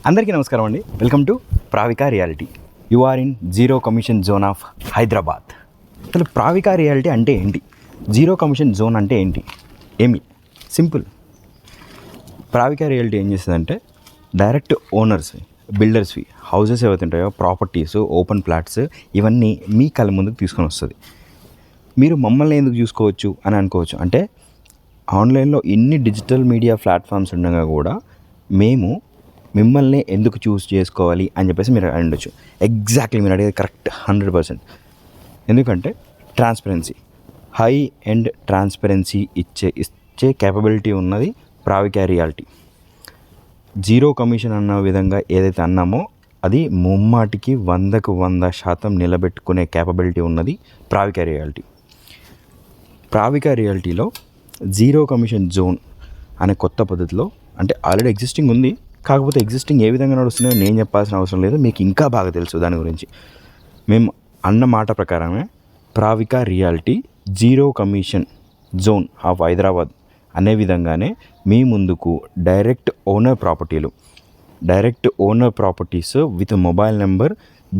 అందరికీ నమస్కారం అండి. Welcome to Pravika realty. You are in zero commission zone of Hyderabad. అసలు ప్రావికా రియాలిటీ అంటే ఏంటి? జీరో కమిషన్ జోన్ అంటే ఏంటి? ఏమి సింపుల్. ప్రావికా రియాలిటీ ఏం చేస్తుందంటే డైరెక్ట్ ఓనర్స్వి, బిల్డర్స్వి హౌసెస్ ఏవైతే ఉంటాయో, ప్రాపర్టీస్, ఓపెన్ ప్లాట్స్, ఇవన్నీ మీ కళ్ళ ముందుకు తీసుకొని వస్తుంది. మీరు మమ్మల్ని ఎందుకు చూసుకోవచ్చు అని అనుకోవచ్చు. అంటే ఆన్లైన్లో ఇన్ని డిజిటల్ మీడియా ప్లాట్ఫామ్స్ ఉండగా కూడా మేము మిమ్మల్ని ఎందుకు చూస్ చేసుకోవాలి అని చెప్పేసి మీరు అడగచ్చు. ఎగ్జాక్ట్లీ మీరు అడిగేది కరెక్ట్ 100%. ఎందుకంటే ట్రాన్స్పరెన్సీ, హై అండ్ ట్రాన్స్పరెన్సీ ఇచ్చే కేపబిలిటీ ఉన్నది ప్రావికా రియాలిటీ. జీరో కమిషన్ అన్న విధంగా ఏదైతే అన్నామో అది ముమ్మాటికి 100% నిలబెట్టుకునే కేపబిలిటీ ఉన్నది ప్రావికా రియాలిటీ. ప్రావికా రియాలిటీలో జీరో కమిషన్ జోన్ అనే కొత్త పద్ధతిలో, అంటే ఆల్రెడీ ఎగ్జిస్టింగ్ ఉంది, కాకపోతే ఎగ్జిస్టింగ్ ఏ విధంగా నడుస్తున్నాయో నేను చెప్పాల్సిన అవసరం లేదు, మీకు ఇంకా బాగా తెలుసు దాని గురించి. మేము అన్న మాట ప్రకారమే Pravika realty zero commission zone of Hyderabad అనే విధంగానే మీ ముందుకు direct owner properties with mobile number,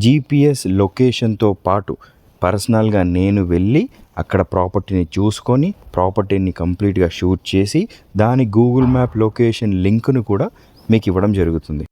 GPS లొకేషన్తో పాటు పర్సనల్గా నేను వెళ్ళి అక్కడ ప్రాపర్టీని చూసుకొని ప్రాపర్టీని కంప్లీట్గా షూట్ చేసి దాని గూగుల్ మ్యాప్ లొకేషన్ లింక్ను కూడా మీకు ఇవ్వడం జరుగుతుంది.